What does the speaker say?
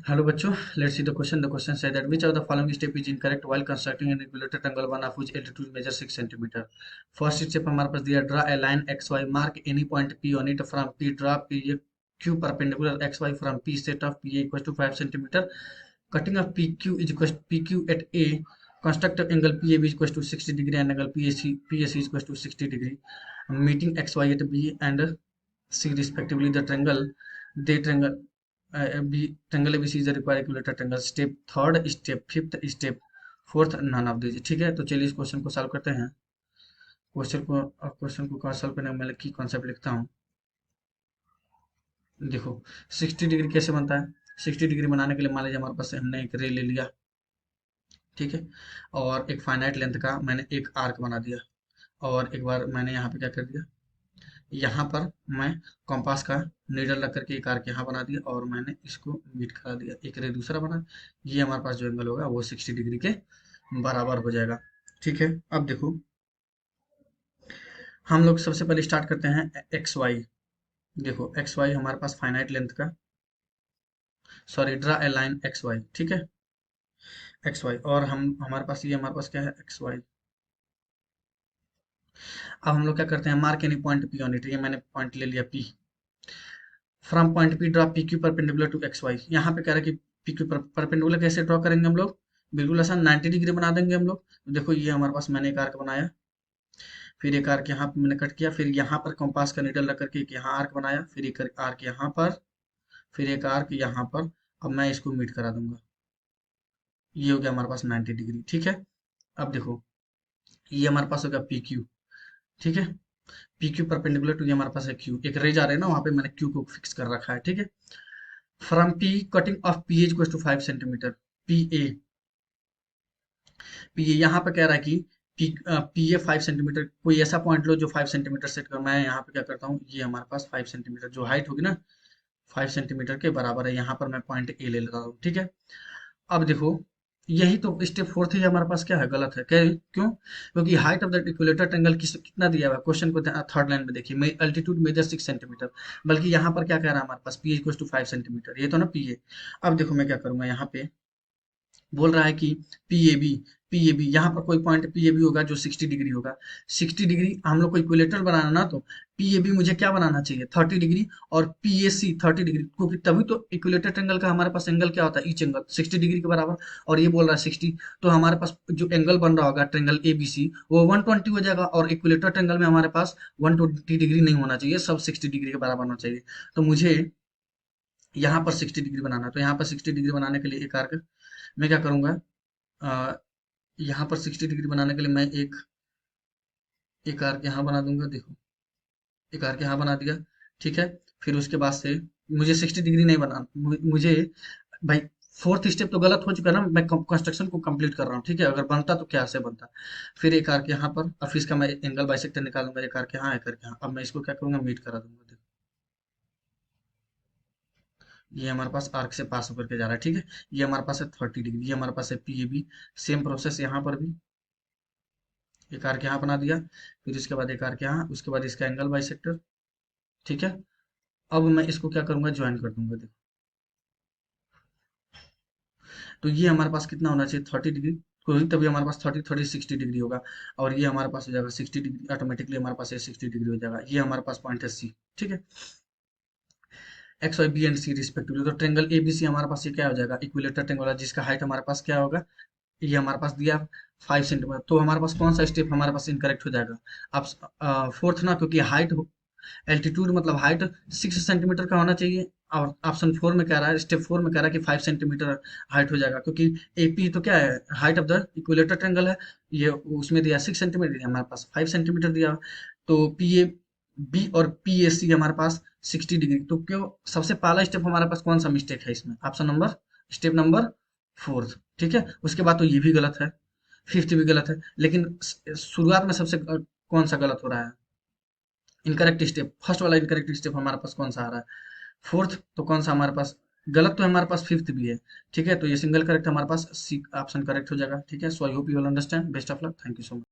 Hello बच्चों, let's see the question. The question says that which of the following step is incorrect while constructing an equilateral triangle one of whose altitude measures 6 centimeter. First step हमारे पास दिया draw a line xy, mark any point P on it. From P draw PQ perpendicular xy from P set of PA equals to 5 centimeter. Cutting of PQ is equals to PQ at A. Construct of angle PAB is equals to 60 degree and angle PAC is equals to 60 degree. Meeting xy at B and C respectively. The triangle they triangle triangle ABC is a required equilateral triangle. Step third, step fifth, step fourth, none of this. ठीक है, तो चलिए इस question को solve करते हैं। Question को solve करने में मैं की कॉन्सेप्ट लिखता हूँ। देखो 60 डिग्री कैसे बनता है। 60 डिग्री बनाने के लिए मान लीजिए हमारे पास हमने एक रे ले लिया, ठीक है, और एक फाइनाइट लेंथ का मैंने एक आर्क बना दिया, और एक बार मैंने यहाँ पे क्या कर दिया, यहाँ पर मैं कॉम्पास का नीडल रख करके एक आर्क यहाँ बना दिया और मैंने इसको मीट करा दिया, एक रे दूसरा बना। ये हमारे पास जो एंगल होगा वो 60 डिग्री के बराबर हो जाएगा। ठीक है, अब देखो हम लोग सबसे पहले स्टार्ट करते हैं एक्स वाई। देखो एक्स वाई हमारे पास फाइनाइट लेंथ का, sorry draw a line X Y, ठीक है, एक्स वाई, और हम हमारे पास ये हमारे पास क्या है एक्स वाई। अब हम लोग क्या करते हैं, mark any point P on it. ये मैंने पॉइंट ले लिया P. From point P draw P Q perpendicular to X Y. यहाँ पे कह रहा है कि पी क्यू परपेंडिकुलर कैसे ड्रॉ करेंगे हम लोग, बिल्कुल आसान 90 डिग्री बना देंगे हम लोग। तो देखो ये हमारे पास मैंने एक आर्क बनाया, फिर एक आर्क यहाँ पे मैंने कट किया, फिर यहाँ पर कंपास का निडल रख करके एक यहाँ आर्क बनाया, फिर एक आर्क यहाँ पर, फिर एक आर्क यहाँ पर। अब मैं इसको मीट करा दूंगा। ये हो गया हमारे पास 90 डिग्री। ठीक है, अब देखो ये हमारे पास हो गया पी क्यू। ठीक है, पी क्यू परपेंडिकुलर टू ये हमारे पास है क्यू, एक रे जा रहे हैं ना, वहां पे मैंने क्यू को फिक्स कर रखा है। ठीक है, from P cutting off P H equal to 5 centimetre. P A, P A यहाँ पे कह रहा है कि पी ए 5 सेंटीमीटर, कोई ऐसा पॉइंट लो जो 5 सेंटीमीटर सेट कर। मैं यहाँ पे क्या करता हूँ, ये हमारे पास 5 सेंटीमीटर जो हाइट होगी ना 5 सेंटीमीटर के बराबर है, यहाँ पर मैं पॉइंट ए ले लेता हूँ। ठीक है, अब देखो यही तो स्टेप फोर्थ ही हमारे पास क्या है, गलत है। क्यों? क्योंकि height of the equilateral triangle कितना दिया हुआ है, क्वेश्चन को थर्ड लाइन में देखिए, अल्टीट्यूड मेजर 6 सेंटीमीटर, बल्कि यहाँ पर क्या कह रहा है हमारे पास, पी इक्वल टू 5 सेंटीमीटर, ये तो ना पी ए। अब देखो मैं क्या करूंगा, यहाँ पे बोल रहा है कि P A B, P A B यहाँ पर कोई पॉइंट पी ए बी होगा जो 60 डिग्री होगा। 60 डिग्री हम लोग को इक्विलेटर बनाना ना, तो पी ए बी मुझे क्या बनाना चाहिए 30 डिग्री, और पी ए सी 30 डिग्री, क्योंकि तभी तो इक्विलेटर ट्रायंगल का हमारे पास एंगल क्या होता है, ईच एंगल 60 डिग्री के बराबर। और ये बोल रहा है 60, तो हमारे पास जो एंगल बन रहा होगा ट्रायंगल ए बी सी वो 120 हो जाएगा, और इक्विलेटर ट्रायंगल में हमारे पास 120 डिग्री नहीं होना चाहिए, सब 60 डिग्री के बराबर होना चाहिए। तो मुझे यहाँ पर 60 डिग्री बनाना है, तो यहाँ पर 60 डिग्री बनाने के लिए एक आर्क मैं क्या करूंगा, यहाँ पर 60 डिग्री बनाने के लिए मैं एक आर्क यहाँ बना दूंगा। देखो एक आर्क यहाँ बना दिया, ठीक है, फिर उसके बाद से मुझे 60 डिग्री नहीं बनाना, मुझे भाई फोर्थ स्टेप तो गलत हो चुका है ना, मैं कंस्ट्रक्शन को कंप्लीट कर रहा हूँ। ठीक है, अगर बनता तो क्या से बनता। फिर एक आर्क यहाँ पर, और फिर इसका मैं एंगल बाइसेक्टर निकालूंगा, एक आर्क यहाँ, एक आर्क यहाँ। अब मैं इसको क्या करूंगा, मीट करा दूंगा। देखो ये हमारे पास आर्क से पास होकर के जा रहा है। ठीक है, ये हमारे पास है 30 डिग्री, ये हमारे पास है P A B. Same process यहाँ पर भी, एक आर्क यहाँ बना दिया, फिर इसके बाद एक आर्क यहाँ, उसके बाद इसका एंगल बाइसेक्टर। ठीक है, अब मैं इसको क्या करूंगा, ज्वाइन कर दूंगा। देखो तो ये हमारे पास कितना होना चाहिए 30 डिग्री, कोई तभी हमारे पास 60 डिग्री होगा, और ये हमारे पास हो जाएगा 60 डिग्री, ऑटोमेटिकली हमारे पास ये 60 डिग्री हो जाएगा। ये हमारे पास पॉइंट है सी। ठीक है, X Y B and C respectively. तो ट्रेंगल ए बी सी हमारे पास ये क्या हो जाएगा, इक्विलेटर ट्रेंगल, जिसका हाइट हमारे पास क्या होगा, ये हमारे पास दिया 5 सेंटीमीटर। तो हमारे पास कौन सा स्टेप हमारे पास इनकरेक्ट हो जाएगा, अब फोर्थ ना, क्योंकि हाइट एल्टीट्यूड मतलब हाइट 6 सेंटीमीटर का होना चाहिए, और ऑप्शन फोर में कह रहा है, स्टेप फोर में कह रहा है कि 5 सेंटीमीटर हाइट हो जाएगा, क्योंकि एपी तो क्या है, height of the equilateral triangle है, ये उसमें दिया 6 सेंटीमीटर, हमारे पास 5 सेंटीमीटर दिया। तो पी ए बी और पी ए सी हमारे पास 60 डिग्री। तो क्यों सबसे पहला स्टेप हमारे पास कौन सा मिस्टेक है इसमें, option number, step number fourth. ठीक है, उसके बाद तो ये भी गलत है, फिफ्थ भी गलत है, लेकिन शुरुआत में सबसे कौन सा गलत हो रहा है, इनकरेक्ट स्टेप, फर्स्ट वाला इनकरेक्ट स्टेप हमारे पास कौन सा आ रहा है, फोर्थ। तो कौन सा हमारे पास गलत, तो हमारे पास फिफ्थ भी है। ठीक है, तो ये सिंगल करेक्ट हमारे पास सी ऑप्शन करेक्ट हो जाएगा। ठीक है, so I hope you will understand. Best of luck, thank you so much.